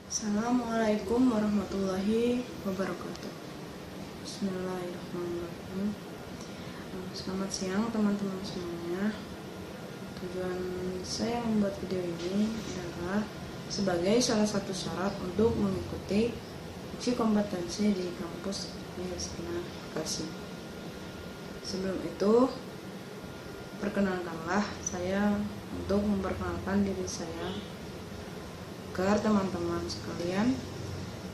Assalamualaikum warahmatullahi wabarakatuh. Bismillahirrahmanirrahim. Selamat siang teman-teman semuanya. Tujuan saya membuat video ini adalah sebagai salah satu syarat untuk mengikuti uji kompetensi di kampus Universitas Bekasi. Sebelum itu, perkenalkanlah saya untuk memperkenalkan diri saya agar teman-teman sekalian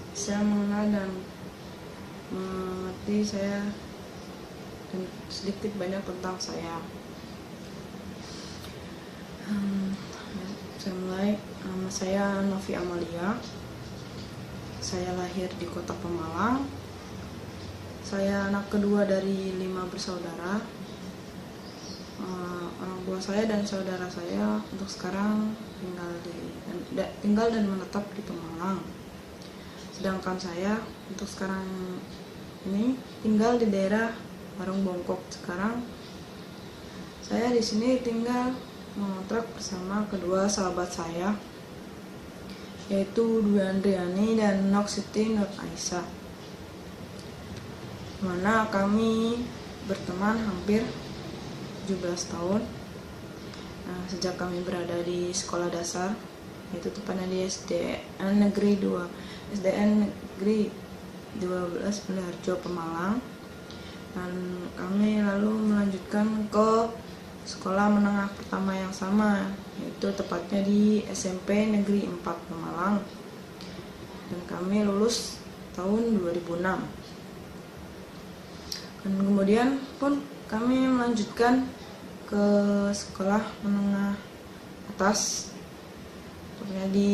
bisa mengenal dan mengerti saya dan sedikit banyak tentang saya. Saya mulai. Nama saya Novi Amalia. Saya lahir di kota Pemalang. Saya anak kedua dari 5 bersaudara. Orang tua saya dan saudara saya untuk sekarang tinggal dan menetap di Pemalang. Sedangkan saya untuk sekarang ini tinggal di daerah Warung Bongkok. Sekarang saya di sini tinggal mengontrak bersama kedua sahabat saya, yaitu Dwi Andriani dan Noksiti Nur Aisyah, mana kami berteman hampir 17 tahun. Sejak kami berada di sekolah dasar, yaitu tepatnya di SDN Negeri 12 Belarjo Pemalang, dan kami lalu melanjutkan ke sekolah menengah pertama yang sama, yaitu tepatnya di SMP Negeri 4 Pemalang, dan kami lulus tahun 2006. Dan kemudian pun kami melanjutkan ke sekolah menengah atas, tepatnya di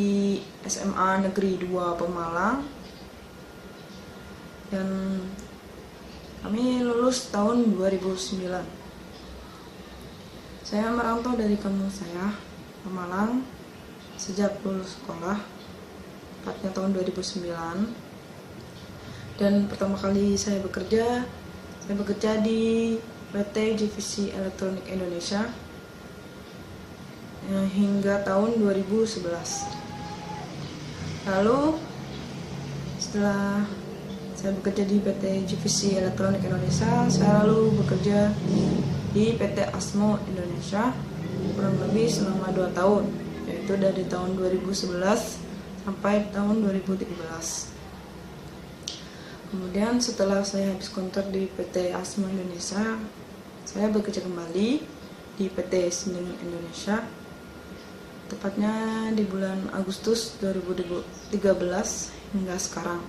SMA Negeri 2 Pemalang, dan kami lulus tahun 2009. Saya merantau dari kampung saya, Pemalang, sejak lulus sekolah, tepatnya tahun 2009. Dan pertama kali saya bekerja di PT Divisi Elektronik Indonesia hingga tahun 2011. Lalu setelah saya bekerja di PT Divisi Elektronik Indonesia, saya lalu bekerja di PT Asmo Indonesia kurang lebih selama 2 tahun, yaitu dari tahun 2011 sampai tahun 2013. Kemudian setelah saya habis kontrak di PT Asmo Indonesia, saya bekerja kembali di PT Sinding Indonesia, tepatnya di bulan Agustus 2013 hingga sekarang.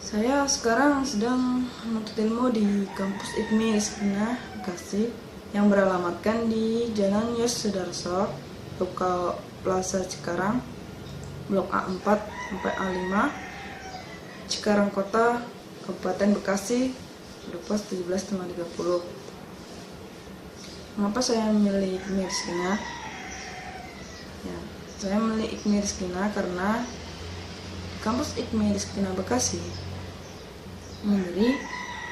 Saya sekarang sedang menuntut ilmu di kampus IKMI Rizkina Bekasi yang beralamatkan di Jalan Yos Sudarso, Lokal Plaza Cikarang, Blok A4 sampai A5, Cikarang Kota, Kabupaten Bekasi, Pos 17,30. Mengapa saya memilih IKMI Rizkina? Saya memilih IKMI Rizkina karena kampus IKMI Rizkina Bekasi memberi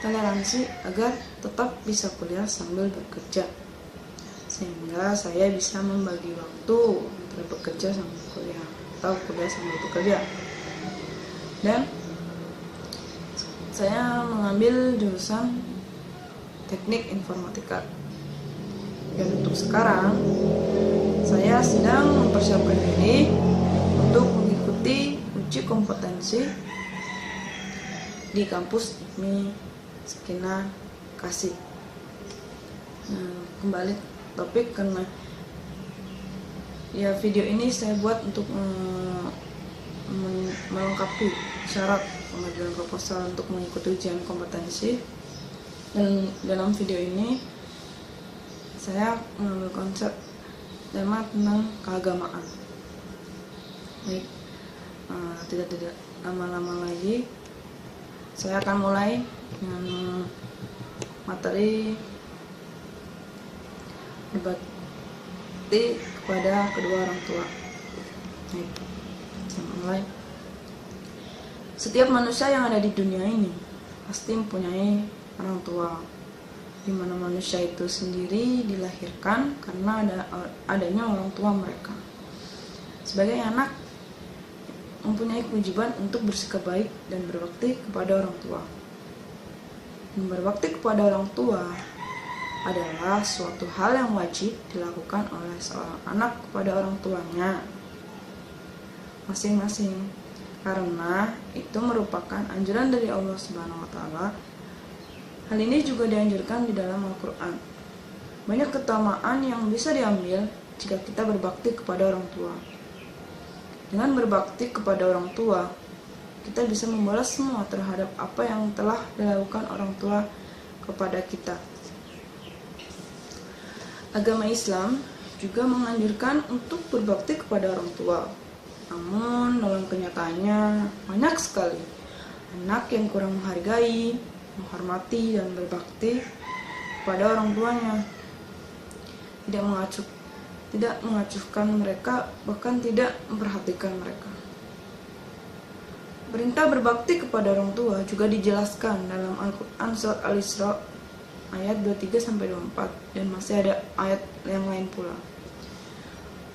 toleransi agar tetap bisa kuliah sambil bekerja, sehingga saya bisa membagi waktu antara bekerja sambil kuliah atau kuliah sambil bekerja. Dan saya mengambil jurusan teknik informatika, dan untuk sekarang saya sedang mempersiapkan diri untuk mengikuti uji kompetensi di kampus IKMI Rizkina Bekasi. Kembali topik, karena video ini saya buat untuk melengkapi syarat pengajuan proposal untuk mengikuti ujian kompetensi. Dan dalam video ini saya mengambil konsep tema tentang keagamaan. Baik, tidak lama-lama lagi, saya akan mulai dengan materi berbakti kepada kedua orang tua. Baik, saya mulai. Setiap manusia yang ada di dunia ini pasti mempunyai orang tua, di mana manusia itu sendiri dilahirkan karena adanya orang tua mereka. Sebagai anak mempunyai kewajiban untuk bersikap baik dan berbakti kepada orang tua. Dan berbakti kepada orang tua adalah suatu hal yang wajib dilakukan oleh seorang anak kepada orang tuanya masing-masing, karena itu merupakan anjuran dari Allah Subhanahu wa taala. Hal ini juga dianjurkan di dalam Al-Qur'an. Banyak keutamaan yang bisa diambil jika kita berbakti kepada orang tua. Dengan berbakti kepada orang tua, kita bisa membalas semua terhadap apa yang telah dilakukan orang tua kepada kita. Agama Islam juga menganjurkan untuk berbakti kepada orang tua. Namun dalam kenyataannya banyak sekali anak yang kurang menghargai, menghormati, dan berbakti kepada orang tuanya. Tidak mengacuhkan mereka, bahkan tidak memperhatikan mereka. Perintah berbakti kepada orang tua juga dijelaskan dalam Al-Quran surat Al-Isra ayat 23-24, dan masih ada ayat yang lain pula.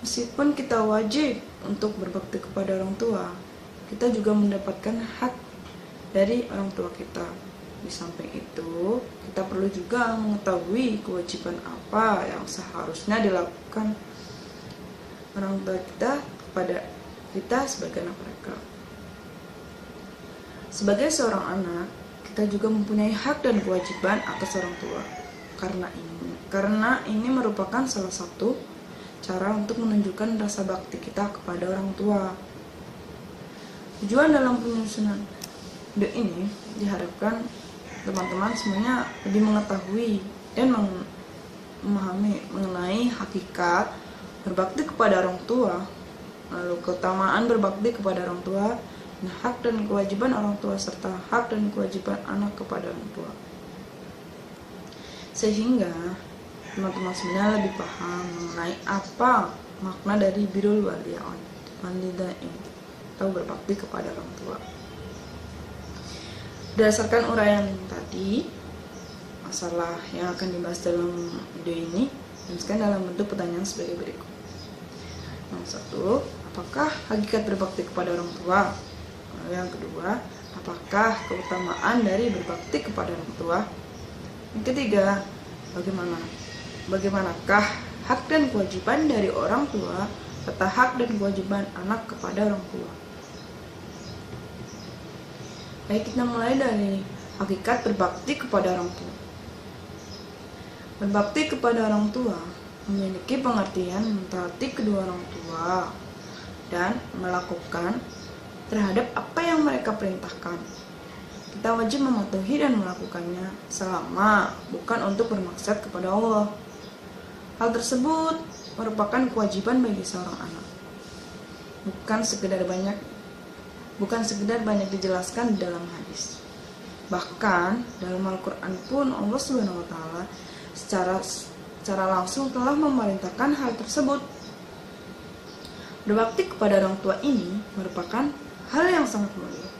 Meskipun kita wajib untuk berbakti kepada orang tua, kita juga mendapatkan hak dari orang tua kita. Di samping itu, kita perlu juga mengetahui kewajiban apa yang seharusnya dilakukan orang tua kita kepada kita sebagai anak mereka. Sebagai seorang anak, kita juga mempunyai hak dan kewajiban atas orang tua. Karena ini merupakan salah satu cara untuk menunjukkan rasa bakti kita kepada orang tua. Tujuan dalam penyusunan video ini diharapkan teman-teman semuanya lebih mengetahui dan memahami mengenai hakikat berbakti kepada orang tua, lalu keutamaan berbakti kepada orang tua, dan hak dan kewajiban orang tua, serta hak dan kewajiban anak kepada orang tua. Sehingga teman-teman semuanya lebih paham mengenai apa makna dari birrul walidain atau berbakti kepada orang tua. Berdasarkan uraian tadi, masalah yang akan dibahas dalam video ini dijelaskan dalam bentuk pertanyaan sebagai berikut. Yang satu, apakah hakikat berbakti kepada orang tua? Yang kedua, apakah keutamaan dari berbakti kepada orang tua? Yang ketiga, bagaimanakah hak dan kewajiban dari orang tua serta hak dan kewajiban anak kepada orang tua? Baik, kita mulai dari hakikat berbakti kepada orang tua. Berbakti kepada orang tua memiliki pengertian mentaati kedua orang tua dan melakukan terhadap apa yang mereka perintahkan. Kita wajib mematuhi dan melakukannya selama bukan untuk bermaksud kepada Allah. Hal tersebut merupakan kewajiban bagi seorang anak. Bukan sekedar banyak dijelaskan di dalam hadis. Bahkan dalam Al-Quran pun Allah Subhanahu wa taala secara langsung telah memerintahkan hal tersebut. Berbakti kepada orang tua ini merupakan hal yang sangat mulia.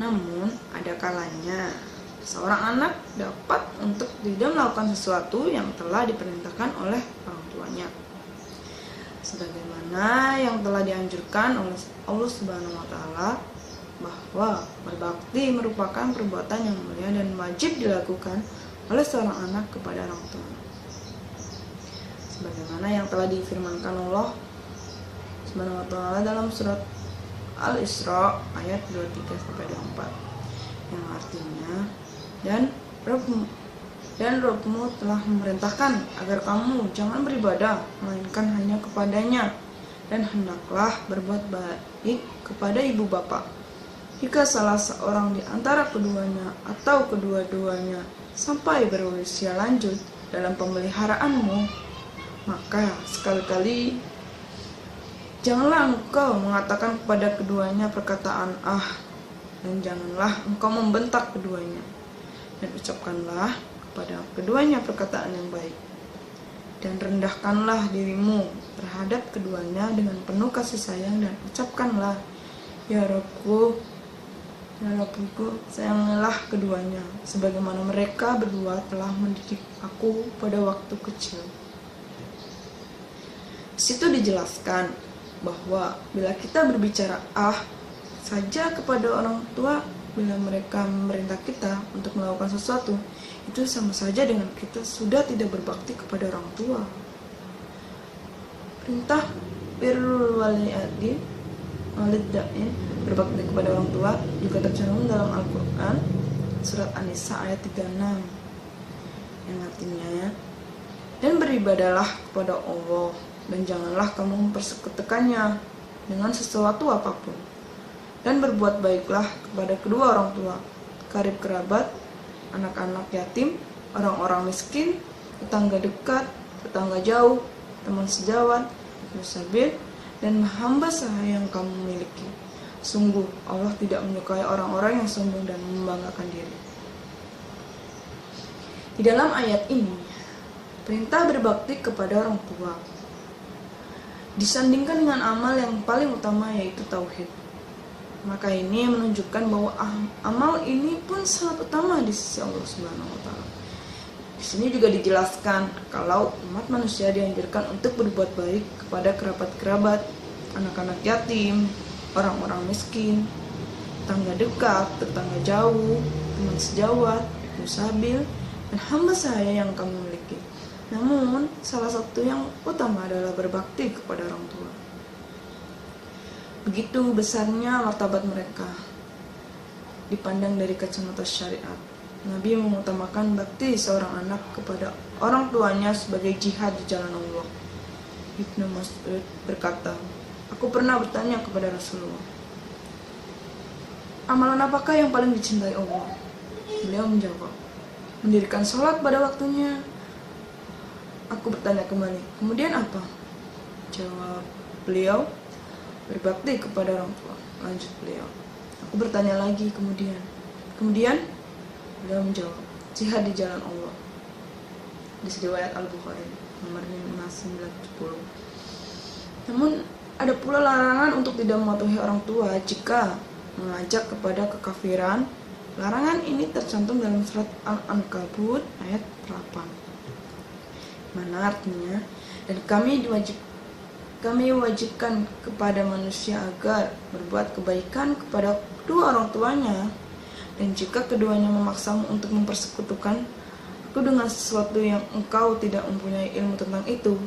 Namun, ada kalanya seorang anak dapat untuk tidak melakukan sesuatu yang telah diperintahkan oleh orang tuanya, sebagaimana yang telah dianjurkan oleh Allah Subhanahu wa taala bahwa berbakti merupakan perbuatan yang mulia dan wajib dilakukan oleh seorang anak kepada orang tua. Sebagaimana yang telah difirmankan Allah Subhanahu wa taala dalam surat Al-Isra ayat 23-24, yang artinya dan Rabbmu telah memerintahkan agar kamu jangan beribadah melainkan hanya kepadanya, dan hendaklah berbuat baik kepada ibu bapa. Jika salah seorang di antara keduanya atau kedua-duanya sampai berusia lanjut dalam pemeliharaanmu, maka sekali-kali janganlah engkau mengatakan kepada keduanya perkataan dan janganlah engkau membentak keduanya, dan ucapkanlah kepada keduanya perkataan yang baik, dan rendahkanlah dirimu terhadap keduanya dengan penuh kasih sayang, dan ucapkanlah, Ya Rabbku, sayangilah keduanya sebagaimana mereka berdua telah mendidik aku pada waktu kecil. Di situ dijelaskan bahwa bila kita berbicara saja kepada orang tua, bila mereka memerintah kita untuk melakukan sesuatu, itu sama saja dengan kita sudah tidak berbakti kepada orang tua. Perintah birrul walidain, berbakti kepada orang tua, juga tercantum dalam Al-Quran surat An-Nisa ayat 36, yang artinya, dan beribadalah kepada Allah, dan janganlah kamu mempersekutukannya dengan sesuatu apapun, dan berbuat baiklah kepada kedua orang tua, karib kerabat, anak-anak yatim, orang-orang miskin, tetangga dekat, tetangga jauh, teman sejawat, musabil, dan hamba sahaya yang kamu miliki. Sungguh Allah tidak menyukai orang-orang yang sombong dan membanggakan diri. Di dalam ayat ini, perintah berbakti kepada orang tua disandingkan dengan amal yang paling utama, yaitu tauhid. Maka ini menunjukkan bahwa amal ini pun sangat utama di sisi Allah Subhanahu wa taala. Di sini juga dijelaskan kalau umat manusia dianjurkan untuk berbuat baik kepada kerabat-kerabat, anak-anak yatim, orang-orang miskin, tetangga dekat, tetangga jauh, teman sejawat, musabil, dan hamba sahaya yang kamu miliki. Namun, salah satu yang utama adalah berbakti kepada orang tua. Begitu besarnya martabat mereka dipandang dari kacamata syariat. Nabi mengutamakan bakti seorang anak kepada orang tuanya sebagai jihad di jalan Allah. Ibnu Mas'ud berkata, aku pernah bertanya kepada Rasulullah, amalan apakah yang paling dicintai Allah? Beliau menjawab, mendirikan sholat pada waktunya. Aku bertanya kembali, kemudian apa? Jawab beliau, berbakti kepada orang tua. Lanjut beliau, aku bertanya lagi, kemudian beliau menjawab, jihad di jalan Allah. Di riwayat Al-Bukhari nomor 5970. Namun ada pula larangan untuk tidak mematuhi orang tua jika mengajak kepada kekafiran. Larangan ini tercantum dalam surat Al-Ankabut ayat 8. Mana artinya, dan kami wajibkan kepada manusia agar berbuat kebaikan kepada kedua orang tuanya, dan jika keduanya memaksamu untuk mempersekutukan aku dengan sesuatu yang engkau tidak mempunyai ilmu tentang itu,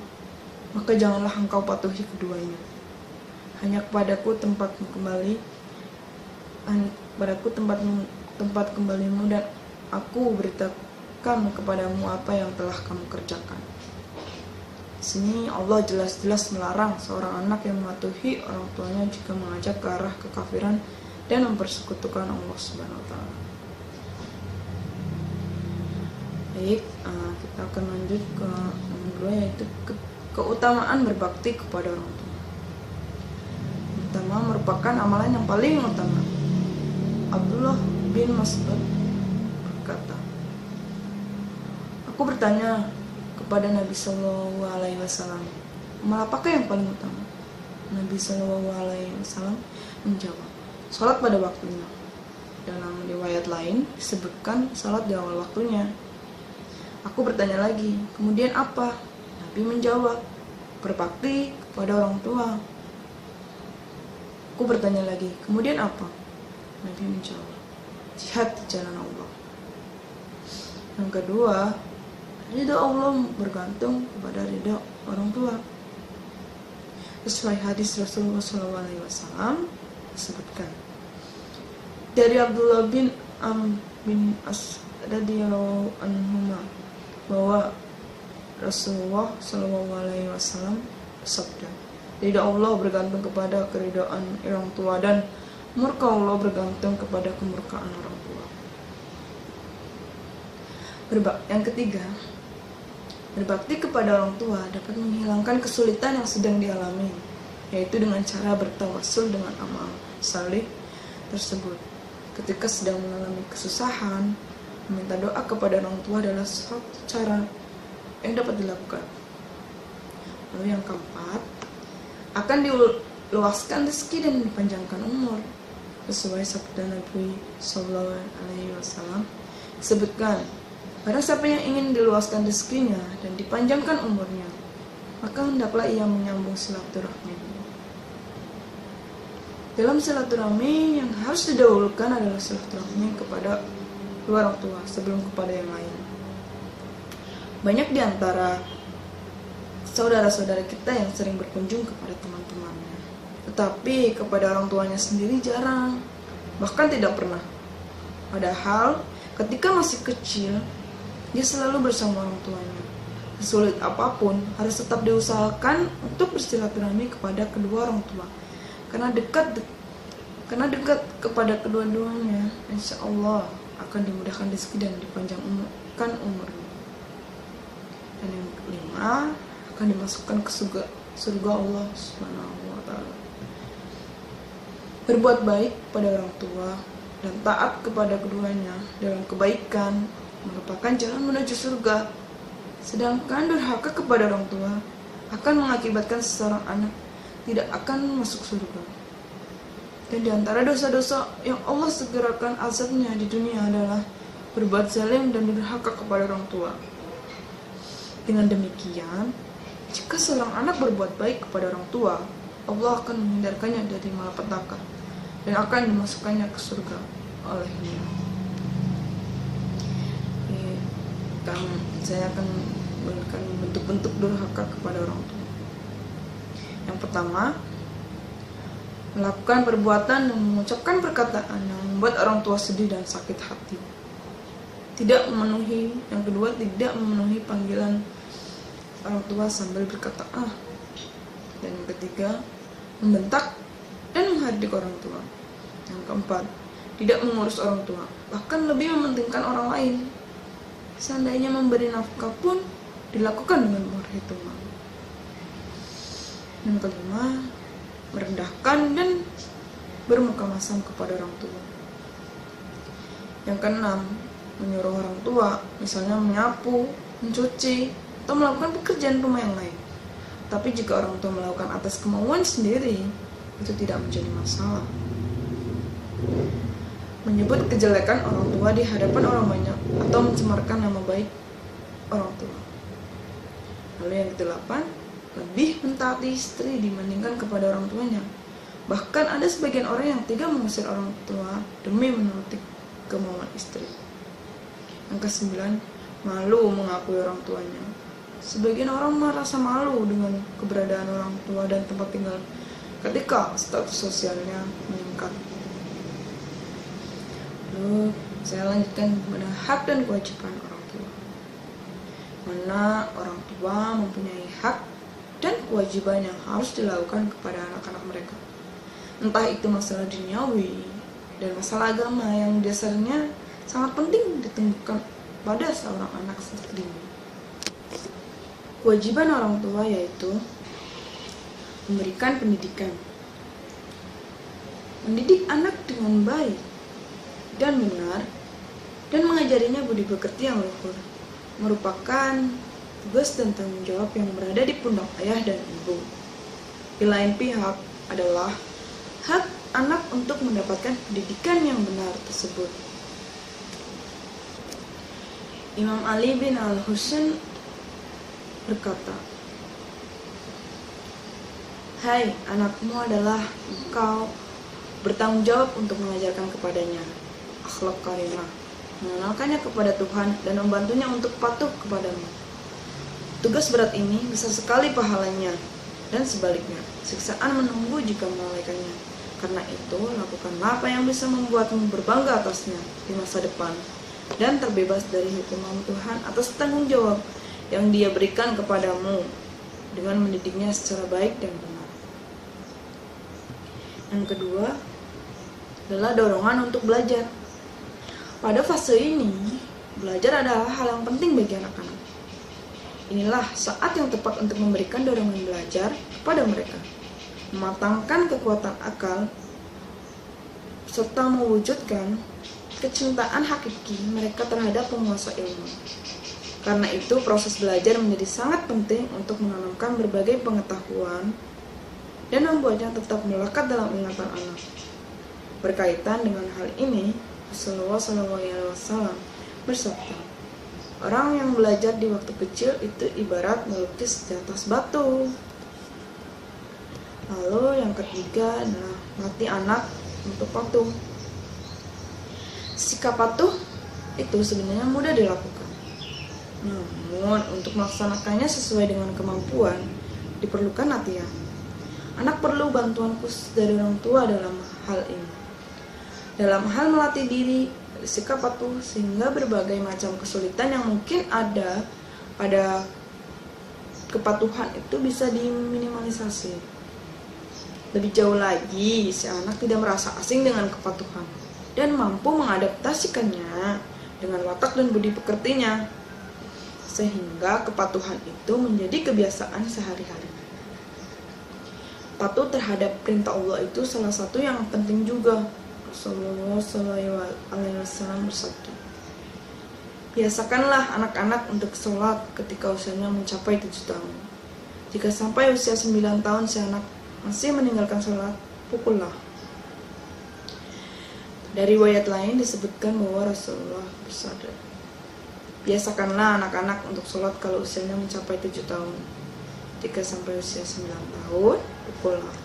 maka janganlah engkau patuhi keduanya. Hanya kepadaku tempatmu tempat kembalimu, dan aku beritakan kepadamu apa yang telah kamu kerjakan. Di sini Allah jelas-jelas melarang seorang anak yang mematuhi orang tuanya jika mengajak ke arah kekafiran dan mempersekutukan Allah Subhanahu wa taala. Baik, kita akan lanjut ke yang kedua, yaitu keutamaan berbakti kepada orang tua. Pertama, merupakan amalan yang paling utama. Abdullah bin Mas'ud berkata, aku bertanya kepada Nabi Shallallahu Alaihi Wasallam, amal apakah yang paling utama? Nabi Shallallahu Alaihi Wasallam menjawab, salat pada waktunya. Dalam riwayat lain disebutkan salat di awal waktunya. Aku bertanya lagi, kemudian apa? Nabi menjawab, berbakti kepada orang tua. Aku bertanya lagi, kemudian apa? Nabi menjawab, jihad di jalan Allah. Yang kedua, ridha Allah bergantung kepada ridha orang tua. Sesuai hadis Rasulullah SAW disebutkan dari Abdullah bin bin As radhiyallahu anhu bahwa Rasulullah SAW bersabda, ridha Allah bergantung kepada keridhaan orang tua, dan murka Allah bergantung kepada kemurkaan orang tua. Yang ketiga, berbakti kepada orang tua dapat menghilangkan kesulitan yang sedang dialami, yaitu dengan cara bertawassul dengan amal saleh tersebut. Ketika sedang mengalami kesusahan, meminta doa kepada orang tua adalah suatu cara yang dapat dilakukan. Lalu yang keempat, akan diluaskan rezeki dan dipanjangkan umur. Sesuai sabda Nabi Sallallahu Alaihi Wasallam disebutkan, barang siapa yang ingin diluaskan rezekinya dan dipanjangkan umurnya, maka hendaklah ia menyambung silaturahmi. Dalam silaturahmi yang harus didahulukan adalah silaturahmi kepada kedua orang tua sebelum kepada yang lain. Banyak di antara saudara-saudara kita yang sering berkunjung kepada teman-temannya, tetapi kepada orang tuanya sendiri jarang, bahkan tidak pernah. Padahal ketika masih kecil, dia selalu bersama orang tuanya. Sesulit apapun, harus tetap diusahakan untuk bersilaturahmi kepada kedua orang tua. Karena dekat kepada kedua-duanya, insya Allah akan dimudahkan rezeki dan dipanjangkan umurnya. Dan yang kelima, akan dimasukkan ke surga Allah Subhanahu wa Ta'ala. Berbuat baik pada orang tua dan taat kepada keduanya dalam kebaikan merupakan jalan menuju surga. Sedangkan durhaka kepada orang tua akan mengakibatkan seseorang anak tidak akan masuk surga. Dan di antara dosa-dosa yang Allah segerakan azabnya di dunia adalah berbuat zalim dan durhaka kepada orang tua. Dengan demikian, jika seorang anak berbuat baik kepada orang tua, Allah akan menghindarkannya dari malapetaka dan akan dimasukkannya ke surga olehnya. Saya akan memberikan bentuk-bentuk durhaka kepada orang tua. Yang pertama, melakukan perbuatan dan mengucapkan perkataan yang membuat orang tua sedih dan sakit hati. Yang kedua, tidak memenuhi panggilan orang tua sambil berkata Dan yang ketiga, membentak dan menghardik orang tua. Yang keempat, tidak mengurus orang tua, bahkan lebih mementingkan orang lain. Seandainya memberi nafkah pun dilakukan dengan perhitungan. Yang kelima, merendahkan dan bermuka masam kepada orang tua. Yang keenam, menyuruh orang tua, misalnya menyapu, mencuci, atau melakukan pekerjaan rumah yang lain. Tapi jika orang tua melakukan atas kemauan sendiri, itu tidak menjadi masalah. Menyebut kejelekan orang tua di hadapan orang banyak atau mencemarkan nama baik orang tua. Lalu yang kedelapan, lebih mentaati istri dibandingkan kepada orang tuanya. Bahkan ada sebagian orang yang tega mengusir orang tua demi menuruti kemauan istri. Yang kesembilan, malu mengakui orang tuanya. Sebagian orang merasa malu dengan keberadaan orang tua dan tempat tinggal ketika status sosialnya meningkat. Lalu saya lanjutkan pada hak dan kewajiban orang tua. Mana orang tua mempunyai hak dan kewajiban yang harus dilakukan kepada anak-anak mereka. Entah itu masalah duniawi dan masalah agama yang dasarnya sangat penting ditemukan pada seorang anak seperti ini. Kewajiban orang tua yaitu memberikan pendidikan, mendidik anak dengan baik dan benar, dan mengajarinya budi pekerti yang luhur, merupakan tugas dan tanggung jawab yang berada di pundak ayah dan ibu. Di lain pihak adalah hak anak untuk mendapatkan pendidikan yang benar tersebut. Imam Ali bin Al-Husain berkata, "Hai, anakmu adalah engkau bertanggung jawab untuk mengajarkan kepadanya akhlak karimah, mengenalkannya kepada Tuhan dan membantunya untuk patuh kepadamu. Tugas berat ini besar sekali pahalanya, dan sebaliknya, siksaan menunggu jika melalaikannya. Karena itu, lakukanlah apa yang bisa membuatmu berbangga atasnya di masa depan, dan terbebas dari hukuman Tuhan atas tanggung jawab yang Dia berikan kepadamu dengan mendidiknya secara baik dan benar." Yang kedua adalah dorongan untuk belajar. Pada fase ini, belajar adalah hal yang penting bagi anak-anak. Inilah saat yang tepat untuk memberikan dorongan belajar kepada mereka, mematangkan kekuatan akal, serta mewujudkan kecintaan hakiki mereka terhadap penguasa ilmu. Karena itu, proses belajar menjadi sangat penting untuk menanamkan berbagai pengetahuan dan membuatnya tetap melekat dalam ingatan anak. Berkaitan dengan hal ini, Rasulullah SAW bersabda, "Orang yang belajar di waktu kecil itu ibarat melukis di atas batu." Lalu yang ketiga adalah melatih anak untuk patuh. Sikap patuh itu sebenarnya mudah dilakukan. Namun untuk melaksanakannya sesuai dengan kemampuan diperlukan latihan. Anak perlu bantuan khusus dari orang tua dalam hal ini. Dalam hal melatih diri sikap patuh sehingga berbagai macam kesulitan yang mungkin ada pada kepatuhan itu bisa diminimalisasi. Lebih jauh lagi, si anak tidak merasa asing dengan kepatuhan dan mampu mengadaptasikannya dengan watak dan budi pekertinya, sehingga kepatuhan itu menjadi kebiasaan sehari-hari. Patuh terhadap perintah Allah itu salah satu yang penting juga. Rasulullah SAW bersabda, biasakanlah anak-anak untuk sholat ketika usianya mencapai 7 tahun. Jika sampai usia 9 tahun si anak masih meninggalkan sholat, pukullah. Dari riwayat lain disebutkan bahwa Rasulullah bersabda, biasakanlah anak-anak untuk sholat kalau usianya mencapai 7 tahun. Jika sampai usia 9 tahun, pukullah.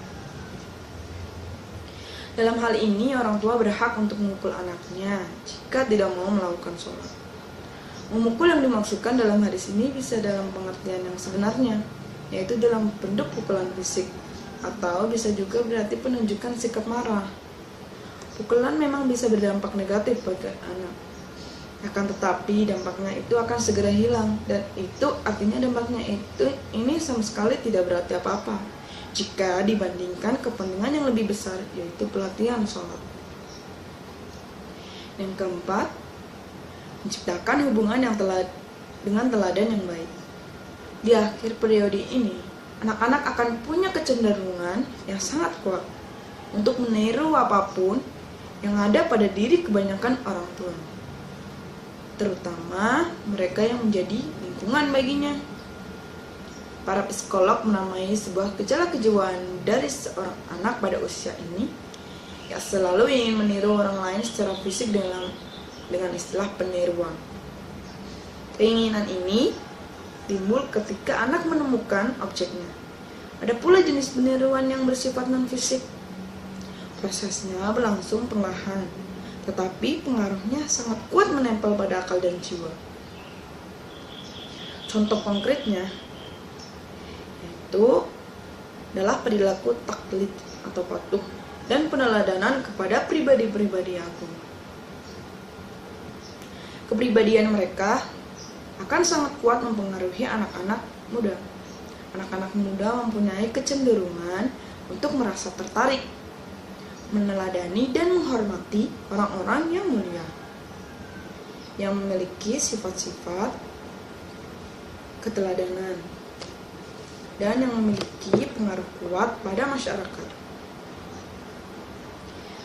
Dalam hal ini, orang tua berhak untuk memukul anaknya jika tidak mau melakukan sholat. Memukul yang dimaksudkan dalam hadis ini bisa dalam pengertian yang sebenarnya, yaitu dalam bentuk pukulan fisik, atau bisa juga berarti penunjukan sikap marah. Pukulan memang bisa berdampak negatif bagi anak. Akan tetapi dampaknya itu akan segera hilang, dan itu artinya dampaknya ini sama sekali tidak berarti apa-apa jika dibandingkan kepentingan yang lebih besar, yaitu pelatihan sholat. Yang keempat, menciptakan hubungan yang dengan teladan yang baik. Di akhir periode ini, anak-anak akan punya kecenderungan yang sangat kuat untuk meniru apapun yang ada pada diri kebanyakan orang tua, terutama mereka yang menjadi lingkungan baginya. Para psikolog menamai sebuah gejala kejiwaan dari seorang anak pada usia ini yang selalu ingin meniru orang lain secara fisik dengan istilah peniruan. Keinginan ini timbul ketika anak menemukan objeknya. Ada pula jenis peniruan yang bersifat non-fisik. Prosesnya berlangsung perlahan, tetapi pengaruhnya sangat kuat menempel pada akal dan jiwa. Contoh konkretnya yaitu adalah perilaku taklid atau patuh dan peneladanan kepada pribadi-pribadi agung. Kepribadian mereka akan sangat kuat mempengaruhi anak-anak muda. Anak-anak muda mempunyai kecenderungan untuk merasa tertarik, meneladani dan menghormati orang-orang yang mulia, yang memiliki sifat-sifat keteladanan, dan yang memiliki pengaruh kuat pada masyarakat,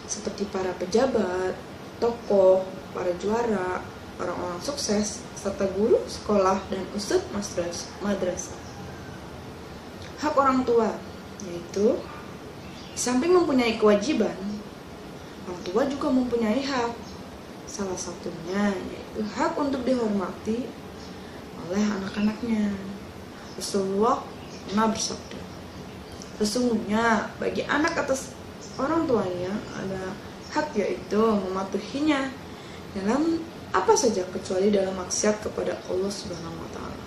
seperti para pejabat, tokoh, para juara, orang-orang sukses, serta guru sekolah dan ustadz madrasah. Hak orang tua, yaitu di samping mempunyai kewajiban, orang tua juga mempunyai hak. Salah satunya yaitu hak untuk dihormati oleh anak-anaknya. Rasulullah pernah bersabda, sesungguhnya bagi anak atas orang tuanya ada hak, yaitu mematuhinya dalam apa saja kecuali dalam maksiat kepada Allah Subhanahu wa Ta'ala.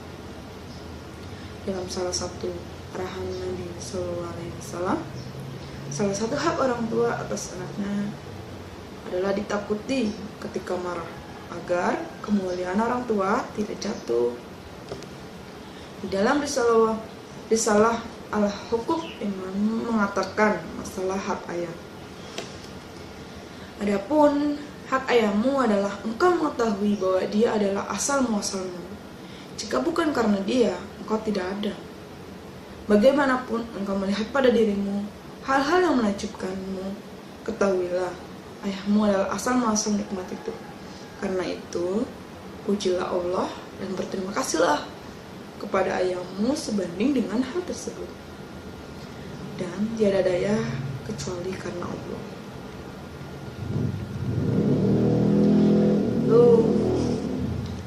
Dalam salah satu arahan Nabi SAW, salah satu hak orang tua atas anaknya adalah ditakuti ketika marah, agar kemuliaan orang tua tidak jatuh. Di dalam risalah Al-Huquq Imam mengatakan masalah hak ayah. Adapun hak ayahmu adalah engkau mengetahui bahwa dia adalah asal muasalmu. Jika bukan karena dia, engkau tidak ada. Bagaimanapun engkau melihat pada dirimu hal-hal yang menakjubkanmu, ketahuilah ayahmu adalah asal muasal nikmat itu. Karena itu, pujilah Allah dan berterima kasihlah kepada ayahmu sebanding dengan hal tersebut. Dan tiada daya kecuali karena Allah.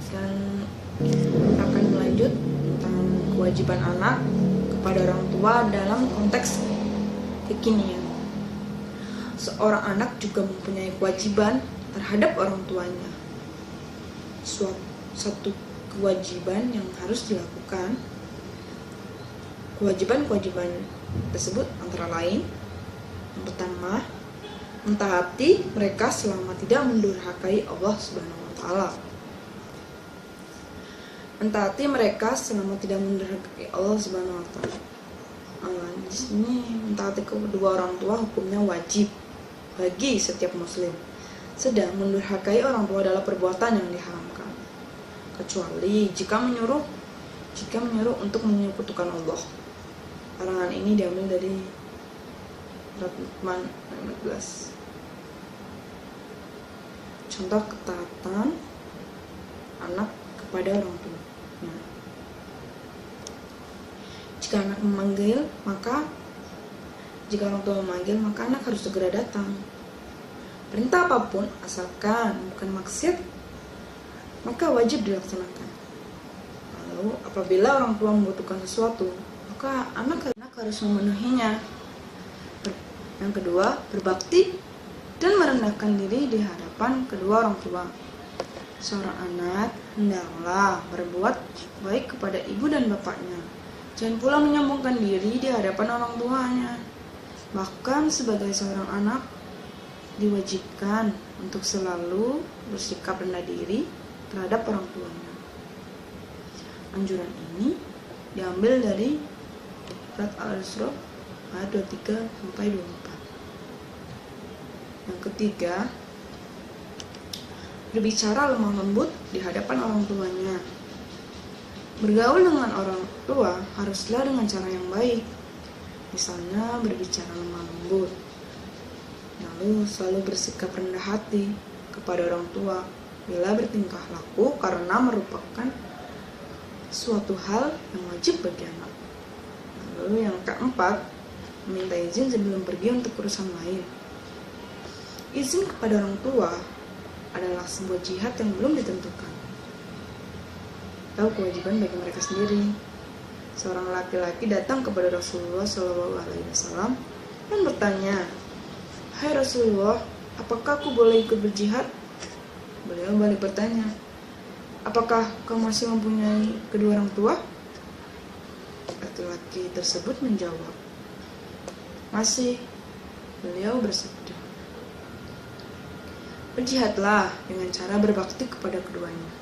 Dan akan melanjut tentang kewajiban anak kepada orang tua dalam konteks kekinian. Seorang anak juga mempunyai kewajiban terhadap orang tuanya. Satu kewajiban yang harus dilakukan. Kewajiban-kewajiban tersebut antara lain: yang pertama, mentaati mereka selama tidak mendurhakai Allah Subhanahu wa taala. Mentaati mereka selama tidak mendurhakai Allah Subhanahu wa taala. Di sini mentaati kedua orang tua hukumnya wajib bagi setiap muslim. Sedang mendurhakai orang tua adalah perbuatan yang diharamkan, kecuali jika menyuruh untuk menyekutukan Allah. Larangan ini diambil dari Surat Luqman ayat 14. Contoh ketaatan anak kepada orang tua. Jika orang tua memanggil, maka anak harus segera datang. Perintah apapun, asalkan bukan maksiat, maka wajib dilaksanakan. Lalu, apabila orang tua membutuhkan sesuatu, maka anak harus memenuhinya. Yang kedua, berbakti dan merendahkan diri di hadapan kedua orang tua. Seorang anak hendaklah berbuat baik kepada ibu dan bapaknya. Jangan pula menyombongkan diri di hadapan orang tuanya. Bahkan sebagai seorang anak diwajibkan untuk selalu bersikap rendah diri terhadap orang tuanya. Anjuran ini diambil dari Surat Al-Isra ayat 23-24. Yang ketiga, berbicara lemah lembut di hadapan orang tuanya. Bergaul dengan orang tua haruslah dengan cara yang baik. Misalnya berbicara lemah lembut. Lalu selalu bersikap rendah hati kepada orang tua bila bertingkah laku karena merupakan suatu hal yang wajib bagi anak. Lalu yang keempat, meminta izin sebelum pergi untuk urusan lain. Izin kepada orang tua adalah sebuah jihad yang belum ditentukan. Tahu kewajiban bagi mereka sendiri. Seorang laki-laki datang kepada Rasulullah SAW dan bertanya, "Hai Rasulullah, apakah aku boleh ikut berjihad?" Beliau balik bertanya, "Apakah kau masih mempunyai kedua orang tua?" Laki-laki tersebut menjawab, "Masih." Beliau bersabda, "Berjihadlah dengan cara berbakti kepada keduanya."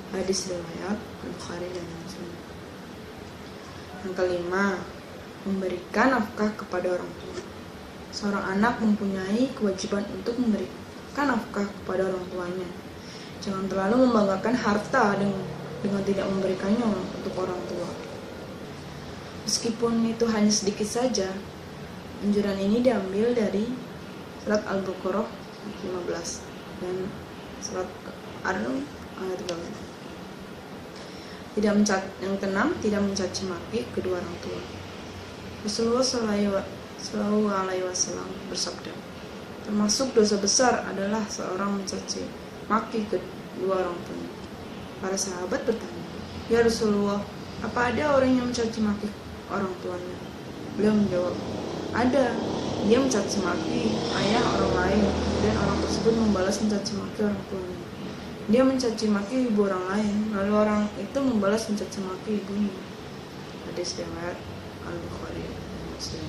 Hadis riwayat Al-Bukhari dan Muslim. Yang kelima, memberikan nafkah kepada orang tua. Seorang anak mempunyai kewajiban untuk memberikan nafkah kepada orang tuanya. Jangan terlalu membanggakan harta dengan tidak memberikannya untuk orang tua. Meskipun itu hanya sedikit saja, anjuran ini diambil dari Surat Al-Baqarah 15 dan Surat Ar-Rum ayat 13. Yang keenam, tidak mencaci maki kedua orang tua. Rasulullah SAW bersabda, termasuk dosa besar adalah seorang mencaci maki kedua orang tuanya. Para sahabat bertanya, "Ya Rasulullah, apa ada orang yang mencaci maki orang tuanya?" Beliau menjawab, "Ada. Dia mencaci maki ayah orang lain, kemudian orang tersebut membalas mencaci maki orang tuanya. Dia mencaci maki ibu orang lain, lalu orang itu membalas mencaci maki ibunya." Hadis riwayat Al-Bukhari dan Muslim.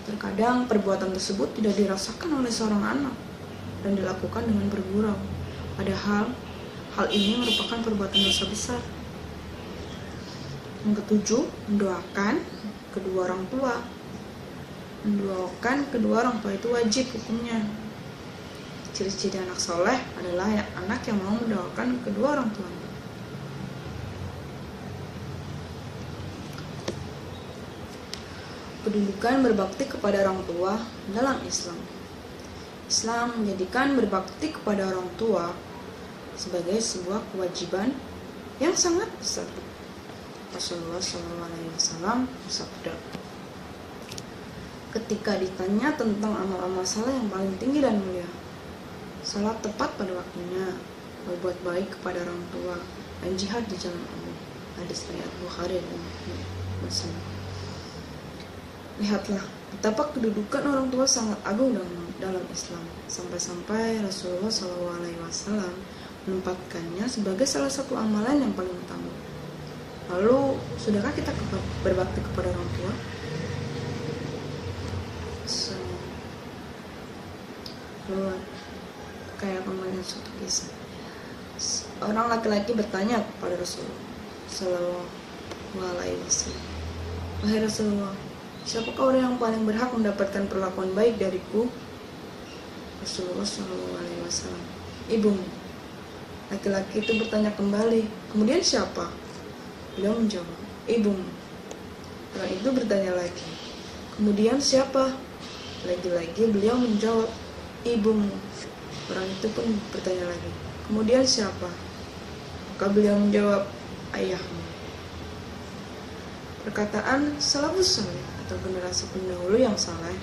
Terkadang perbuatan tersebut tidak dirasakan oleh seorang anak dan dilakukan dengan bergurau. Padahal hal ini merupakan perbuatan dosa besar. Yang ketujuh, mendoakan kedua orang tua. Mendoakan kedua orang tua itu wajib hukumnya. Ciri-ciri anak soleh adalah anak yang mau mendoakan kedua orang tuanya. Kedudukan berbakti kepada orang tua dalam Islam. Islam menjadikan berbakti kepada orang tua sebagai sebuah kewajiban yang sangat besar. Rasulullah SAW bersabda, ketika ditanya tentang amal-amal saleh yang paling tinggi dan mulia, salat tepat pada waktunya, berbuat baik kepada orang tua, dan jihad di jalan Allah. Hadis riwayat Bukhari dan Muslim. Lihatlah betapa kedudukan orang tua sangat agung dalam Islam, sampai-sampai Rasulullah SAW menempatkannya sebagai salah satu amalan yang paling utama. Lalu, sudahkah kita berbakti kepada orang tua? Lalu, kayak kemarin suatu kisah, orang laki-laki bertanya kepada Rasulullah SAW, "Wahai Rasulullah, siapakah orang yang paling berhak mendapatkan perlakuan baik dariku?" Rasulullah SAW, "Ibumu." Laki-laki itu bertanya kembali, "Kemudian siapa?" Beliau menjawab, "Ibumu." Orang itu bertanya lagi, "Kemudian siapa?" Lagi-lagi beliau menjawab, "Ibumu." Orang itu pun bertanya lagi, "Kemudian siapa?" Maka beliau menjawab, "Ayahmu." Perkataan salafus saleh atau generasi pendahulu yang saleh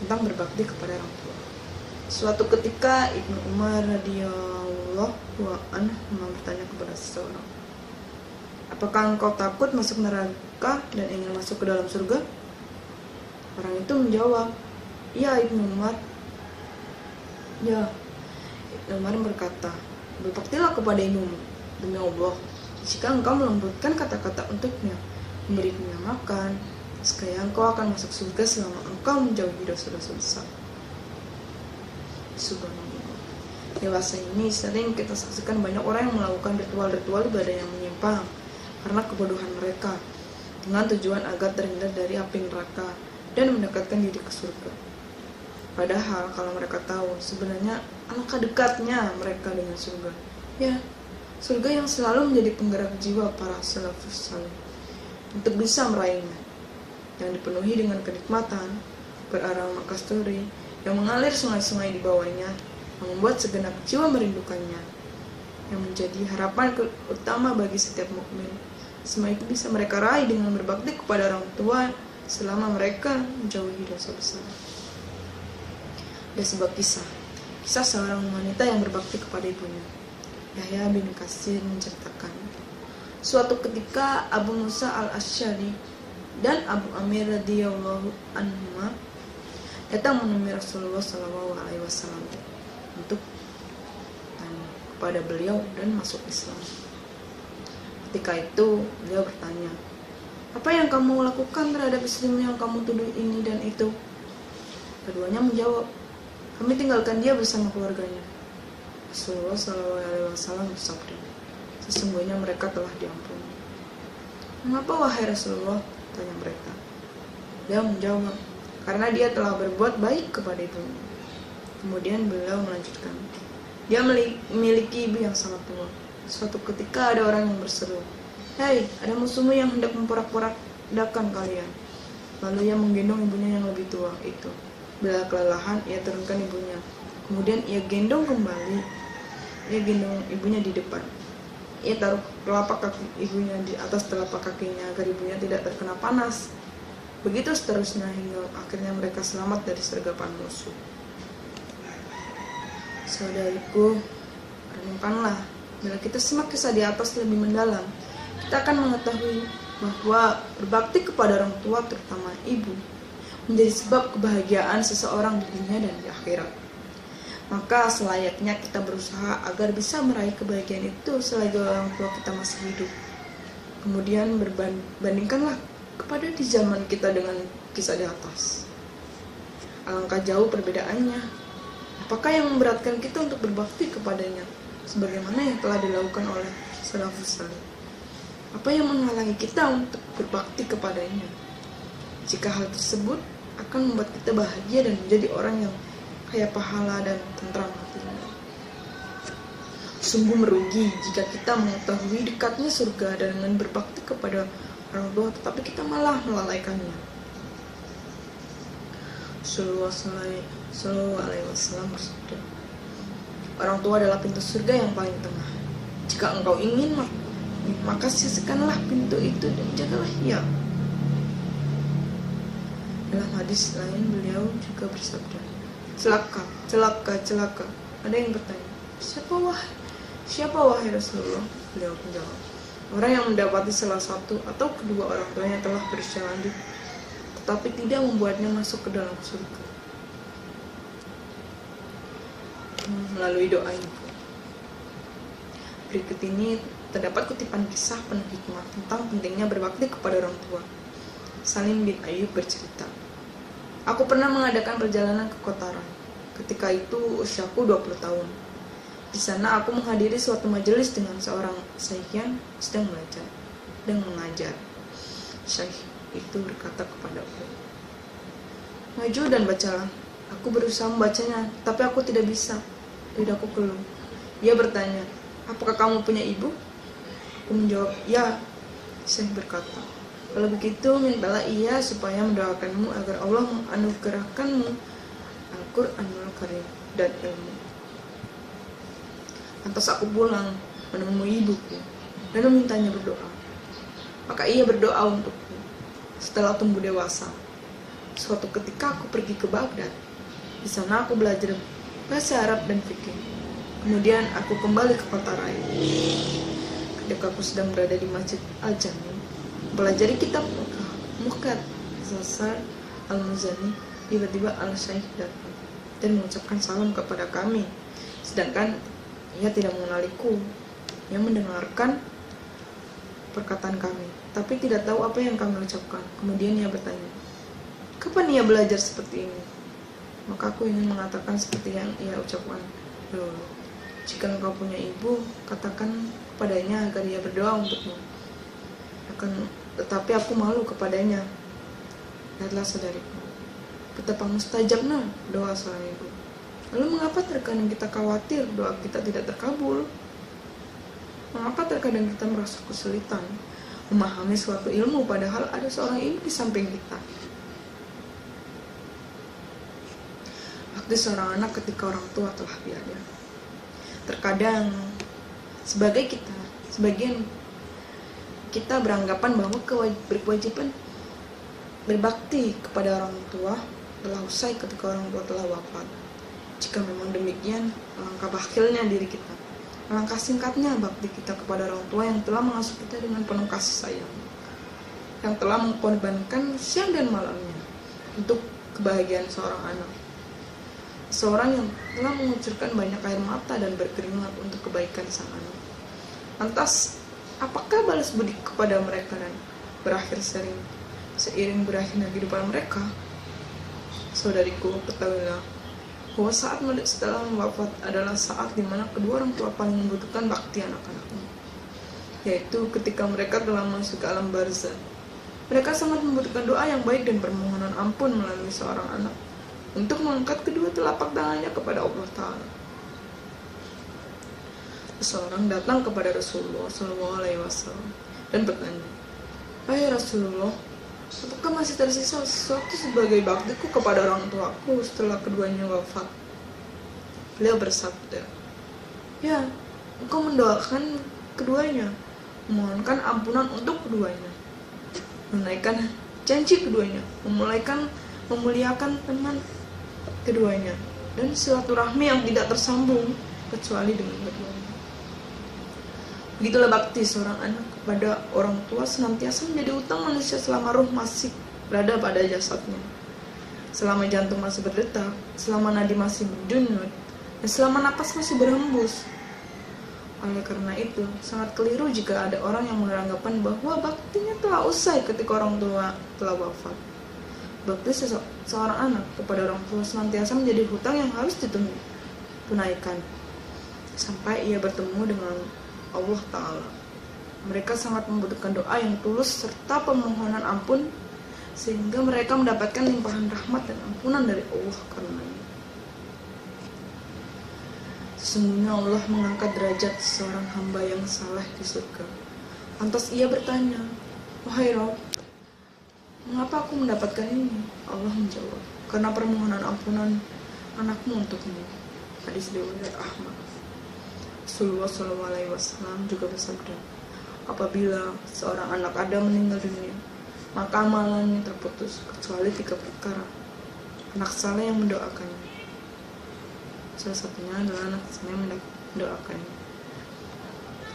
tentang berbakti kepada orang tua. Suatu ketika Ibnu Umar radhiyallahu anhu bertanya kepada seseorang, "Apakah engkau takut masuk neraka dan ingin masuk ke dalam surga?" Orang itu menjawab, "Ya Ibnu Umar." Ya, Ibnu Umar berkata, "Berbaktilah kepada ibumu, demi Allah, jika engkau melembutkan kata-kata untuknya, memberinya makan, sekaya engkau akan masuk surga selama engkau menjauhi dosa-dosa besar." Subhanallah. Dewasa ini sering kita saksikan banyak orang yang melakukan ritual-ritual ibadah yang menyimpang karena kebodohan mereka, dengan tujuan agar terhindar dari api neraka dan mendekatkan diri ke surga. Padahal kalau mereka tahu sebenarnya alangkah dekatnya mereka dengan surga. Ya, surga yang selalu menjadi penggerak jiwa para salafus saleh untuk bisa meraihnya, yang dipenuhi dengan kenikmatan, beraroma kasturi, yang mengalir sungai-sungai di bawahnya, yang membuat segenap jiwa merindukannya, yang menjadi harapan utama bagi setiap mukmin. Semua itu bisa mereka raih dengan berbakti kepada orang tua selama mereka menjauhi dosa besar. Ada sebuah kisah seorang wanita yang berbakti kepada ibunya. Yahya bin Katsir menceritakan, suatu ketika Abu Musa al-Asy'ari dan Abu Amir radhiyallahu anhuma datang menemui Rasulullah SAW untuk tanya kepada beliau dan masuk Islam. Ketika itu beliau bertanya, "Apa yang kamu lakukan terhadap istrimu yang kamu tuduh ini dan itu?" Keduanya menjawab, "Kami tinggalkan dia bersama keluarganya." Rasulullah SAW bersabda, "Sesungguhnya mereka telah diampuni." "Mengapa wahai Rasulullah?" tanya mereka. Beliau menjawab, "Karena dia telah berbuat baik kepada ibunya." Kemudian beliau melanjutkan, "Dia memiliki ibu yang sangat tua. Suatu ketika ada orang yang berseru, 'Hei, ada musuhmu yang hendak memporak-porandakan kalian.' Lalu ia menggendong ibunya yang lebih tua itu. Bila kelelahan, ia turunkan ibunya. Kemudian ia gendong ibunya di depan. Ia taruh telapak kaki ibunya di atas telapak kakinya agar ibunya tidak terkena panas. Begitu seterusnya hingga akhirnya mereka selamat dari sergapan musuh." Saudariku, renungkanlah, bila kita simak kisah di atas lebih mendalam, kita akan mengetahui bahwa berbakti kepada orang tua, terutama ibu, menjadi sebab kebahagiaan seseorang di dunia dan di akhirat. Maka selayaknya kita berusaha agar bisa meraih kebahagiaan itu selagi orang tua kita masih hidup. Kemudian bandingkanlah kepada di zaman kita dengan kisah di atas. Alangkah jauh perbedaannya. Apakah yang memberatkan kita untuk berbakti kepadanya, sebagaimana yang telah dilakukan oleh salafus saleh? Apa yang menghalangi kita untuk berbakti kepadanya? Jika hal tersebut akan membuat kita bahagia dan menjadi orang yang kaya pahala dan tentram hatinya. Sungguh merugi jika kita mengetahui dekatnya surga dan dengan berbakti kepada orang tua, tetapi kita malah melalaikannya. Sallallahu alaihi wasallam bersabda, "Orang tua adalah pintu surga yang paling tengah. Jika engkau ingin, maka sisakanlah pintu itu dan jagalah ia." Dalam hadis lain beliau juga bersabda, "Celaka, celaka, celaka." Ada yang bertanya, Siapa wahai Rasulullah? Beliau menjawab, "Orang yang mendapati salah satu atau kedua orang tuanya telah berusia lanjut, tetapi tidak membuatnya masuk ke dalam surga. Melalui doa ibu. Berikut ini terdapat kutipan kisah penuh hikmah tentang pentingnya berbakti kepada orang tua. Salim bin Ayyub bercerita, "Aku pernah mengadakan perjalanan ke kota Ran. Ketika itu usiaku 20 tahun. Di sana aku menghadiri suatu majelis dengan seorang syekh yang sedang belajar dan mengajar. Syekh itu berkata kepadaku, 'Maju dan bacalah.' Aku berusaha membacanya, tapi aku tidak bisa. Lidahku keluh. Ia bertanya, 'Apakah kamu punya ibu?' Aku menjawab, 'Ya.' Syekh berkata, 'Kalau begitu mintalah ia supaya mendoakanmu agar Allah menganugerahkanmu Al-Quranul Karim dan ilmu.' Lantas aku pulang menemui ibuku dan memintanya berdoa. Maka ia berdoa untukku. Setelah tumbuh dewasa, suatu ketika aku pergi ke Baghdad. Di sana aku belajar bahasa Arab dan fikih. Kemudian aku kembali ke kota Rai. Ketika aku sedang berada di Masjid Al-Jami, mempelajari kitab Muqad Zasar Al-Muzani, tiba-tiba Al-Syaikh datang dan mengucapkan salam kepada kami. Sedangkan ia tidak mengenaliku. Ia mendengarkan perkataan kami, tapi tidak tahu apa yang kami ucapkan. Kemudian ia bertanya, "Kapan ia belajar seperti ini?" Maka aku ingin mengatakan seperti yang ia ucapkan dulu. "Jika engkau punya ibu, katakan kepadanya agar ia berdoa untukmu." Tetapi aku malu kepadanya. Lihatlah saudariku, betapa mustajabnya doa seorang ibu. Lalu mengapa terkadang kita khawatir doa kita tidak terkabul? Mengapa terkadang kita merasa kesulitan memahami suatu ilmu padahal ada seorang ibu di samping kita? Waktu seorang anak ketika orang tua telah tiada. Terkadang sebagian kita beranggapan bahwa berkewajiban berbakti kepada orang tua telah usai ketika orang tua telah wafat. Jika memang demikian, alangkah bakhilnya diri kita. Alangkah singkatnya bakti kita kepada orang tua yang telah mengasuh kita dengan penuh kasih sayang, yang telah mengorbankan siang dan malamnya untuk kebahagiaan seorang anak. Seorang yang telah mengucurkan banyak air mata dan berkeringat untuk kebaikan sang anak. Lantas, apakah balas budi kepada mereka dan berakhir seiring berakhirnya kehidupan mereka? Saudariku, ketahuilah bahwa saat setelah wafat adalah saat di mana kedua orang tua paling membutuhkan bakti anak-anaknya, yaitu ketika mereka telah masuk ke alam barzah. Mereka sangat membutuhkan doa yang baik dan permohonan ampun melalui seorang anak untuk mengangkat kedua telapak tangannya kepada Allah Ta'ala. Seseorang datang kepada Rasulullah SAW dan bertanya, "Wahai Rasulullah, apakah masih tersisa sesuatu sebagai baktiku kepada orang tuaku setelah keduanya wafat?" Beliau bersabda, "Ya, engkau mendoakan keduanya, memohonkan ampunan untuk keduanya, menunaikan janji keduanya, memuliakan teman keduanya, dan silaturahmi yang tidak tersambung kecuali dengan keduanya." Begitulah bakti seorang anak kepada orang tua senantiasa menjadi utang manusia selama ruh masih berada pada jasadnya, selama jantung masih berdetak, selama nadi masih berdenyut, dan selama napas masih berhembus. Oleh karena itu, sangat keliru jika ada orang yang beranggapan bahwa baktinya telah usai ketika orang tua telah wafat. Bakti seorang anak kepada orang tua senantiasa menjadi hutang yang harus ditunaikan sampai ia bertemu dengan Allah Ta'ala. Mereka sangat membutuhkan doa yang tulus serta permohonan ampun, sehingga mereka mendapatkan limpahan rahmat dan ampunan dari Allah karenanya. Sesungguhnya Allah mengangkat derajat seorang hamba yang saleh di surga. Lantas ia bertanya, "Wahai Rabb, mengapa aku mendapatkan ini?" Allah menjawab, "Karena permohonan ampunan anakmu untukmu." Hadis riwayat Ahmad. Rasulullah SAW juga bersabda, apabila seorang anak Adam meninggal dunia, maka amalannya terputus kecuali 3 perkara. Anak saleh yang mendoakannya. Salah satunya adalah anak saleh yang mendoakannya.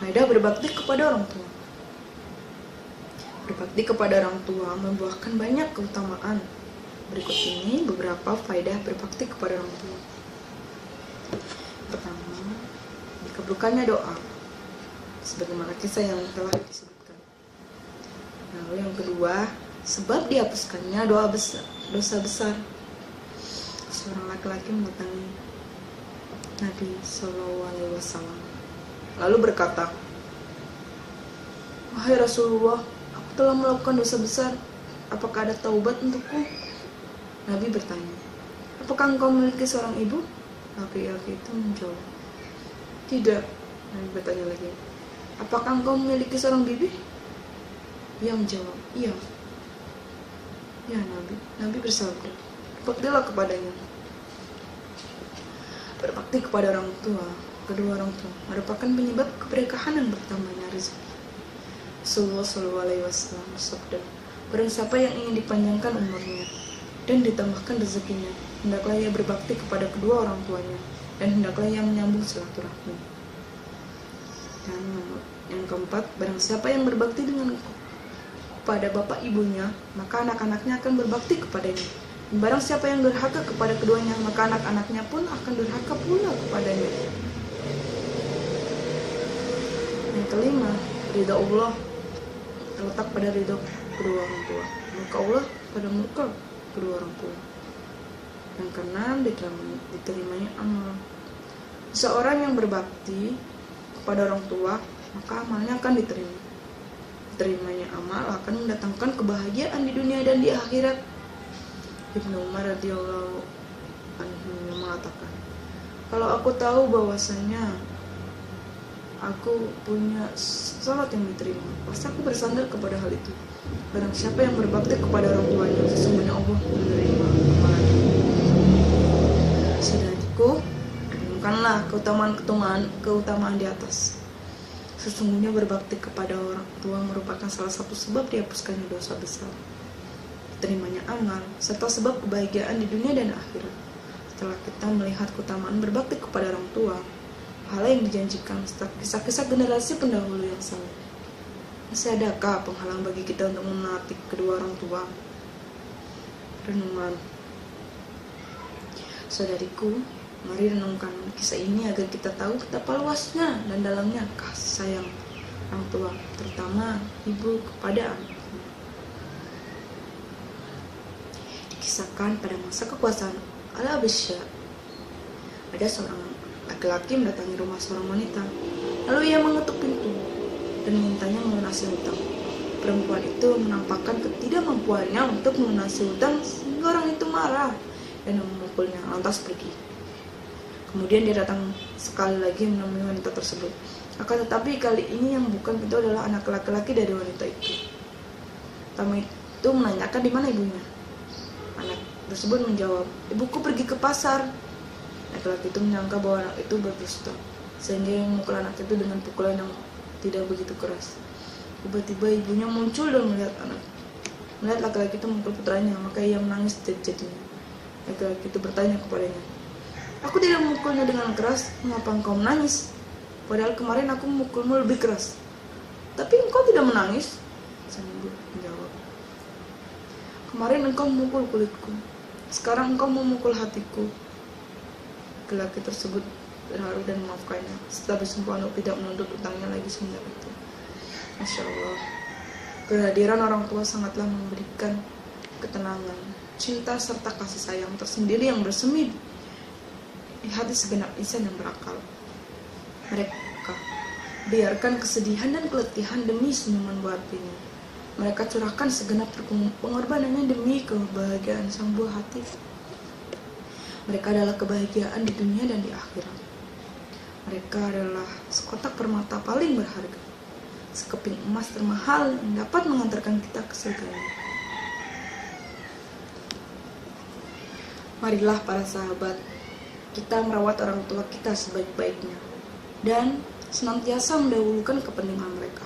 Faedah berbakti kepada orang tua. Berbakti kepada orang tua membuahkan banyak keutamaan. Berikut ini beberapa faedah berbakti kepada orang tua. Pertama, dikabulkannya doa, sebagaimana kisah yang telah disebutkan. Lalu yang kedua, sebab dihapuskannya dosa besar. Seorang laki-laki mendatangi Nabi SAW, lalu berkata, "Wahai Rasulullah, aku telah melakukan dosa besar. Apakah ada taubat untukku?" Nabi bertanya, "Apakah engkau memiliki seorang ibu?" Laki-laki itu menjawab, "Tidak." Nabi bertanya lagi, "Apakah engkau memiliki seorang bibi?" Dia menjawab, "Iya." "Ya Nabi." Nabi bersabda, "Berbaktilah kepadanya." Berbakti kepada orang tua, kedua orang tua, merupakan penyebab keberkahan dan bertambahnya rezeki. Rasulullah SAW bersabda, "Barang siapa yang ingin dipanjangkan umurnya dan ditambahkan rezekinya, hendaklah ia berbakti kepada kedua orang tuanya, dan hendaklah ia menyambung silaturahmi." Dan yang keempat, barang siapa yang berbakti kepada bapak ibunya, maka anak-anaknya akan berbakti kepadanya. Dan barang siapa yang durhaka kepada keduanya, maka anak-anaknya pun akan durhaka pula kepadanya. Yang kelima, ridha Allah terletak pada ridha kedua orang tua, murka Allah pada murka kedua orang tua. Yang keenam, diterimanya amal. Seorang yang berbakti kepada orang tua, maka amalnya akan diterima. Diterimanya amal akan mendatangkan kebahagiaan di dunia dan di akhirat. Ibnu Umar radhiyallahu anhu mengatakan, "Kalau aku tahu bahwasanya aku punya salat yang diterima, pasti aku bersandar kepada hal itu. Barang siapa yang berbakti kepada orang tuanya, sesungguhnya Allah menerima amalannya." Saudaraku, renungkanlah keutamaan di atas. Sesungguhnya berbakti kepada orang tua merupakan salah satu sebab dihapuskannya dosa besar, diterimanya amal, serta sebab kebahagiaan di dunia dan akhirat. Setelah kita melihat keutamaan berbakti kepada orang tua, pahala yang dijanjikan serta kisah-kisah generasi pendahulu yang saleh, masih adakah penghalang bagi kita untuk menaati kedua orang tua? Renungan. Saudariku, mari renungkan kisah ini agar kita tahu betapa luasnya dan dalamnya kasih sayang orang tua, terutama ibu kepada anak. Dikisahkan pada masa kekuasaan Al-Abbasiyah, ada seorang laki-laki mendatangi rumah seorang wanita. Lalu ia mengetuk pintu dan memintanya melunasi hutang. Perempuan itu menampakkan ketidakmampuannya untuk melunasi hutang sehingga orang itu marah dan memukulnya, lantas pergi. Kemudian dia datang sekali lagi menemui wanita tersebut. Akan tetapi kali ini yang bukan pintu adalah anak laki-laki dari wanita itu. Tamu itu menanyakan di mana ibunya. Anak tersebut menjawab, "Ibuku pergi ke pasar." Laki-laki itu menyangka bahwa anak itu berdusta, sehingga yang memukul anak itu dengan pukulan yang tidak begitu keras. Tiba-tiba ibunya muncul dan melihat laki-laki itu memukul putranya, maka ia menangis jadi-jadinya. Laki-laki itu bertanya kepadanya, "Aku tidak memukulnya dengan keras, mengapa engkau menangis? Padahal kemarin aku memukulmu lebih keras." "Tapi engkau tidak menangis," sang ibu menjawab. "Kemarin engkau memukul kulitku, sekarang engkau memukul hatiku." Laki-laki tersebut terharu dan memaafkannya, setelah bersumpah untuk tidak menuntut utangnya lagi semenjak itu. Masya Allah, kehadiran orang tua sangatlah memberikan ketenangan, cinta serta kasih sayang tersendiri yang bersemi di hati segenap insan yang berakal. Mereka biarkan kesedihan dan keletihan demi senyuman buah hatinya. Mereka curahkan segenap pengorbanannya demi kebahagiaan sang buah hati. Mereka adalah kebahagiaan di dunia dan di akhirat. Mereka adalah sekotak permata paling berharga, sekeping emas termahal yang dapat mengantarkan kita ke surga. Marilah para sahabat, kita merawat orang tua kita sebaik-baiknya dan senantiasa mendahulukan kepentingan mereka.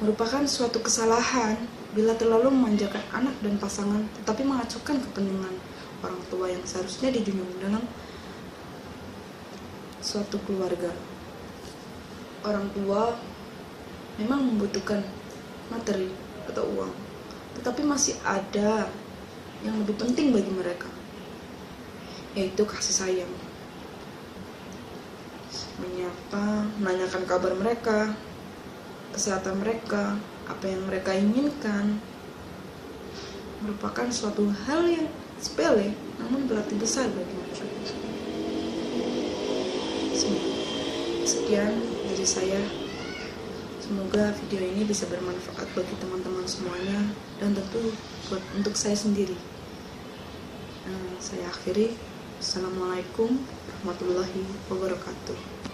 Merupakan suatu kesalahan bila terlalu memanjakan anak dan pasangan tetapi mengacaukan kepentingan orang tua yang seharusnya dijunjung dalam suatu keluarga. Orang tua memang membutuhkan materi atau uang, tetapi masih ada yang lebih penting bagi mereka, yaitu kasih sayang. Menyapa, menanyakan kabar mereka, kesehatan mereka, apa yang mereka inginkan, merupakan suatu hal yang sepele namun berarti besar bagi mereka. Sekian dari saya. Semoga video ini bisa bermanfaat bagi teman-teman semuanya dan tentu untuk saya sendiri. Saya akhiri. Assalamualaikum warahmatullahi wabarakatuh.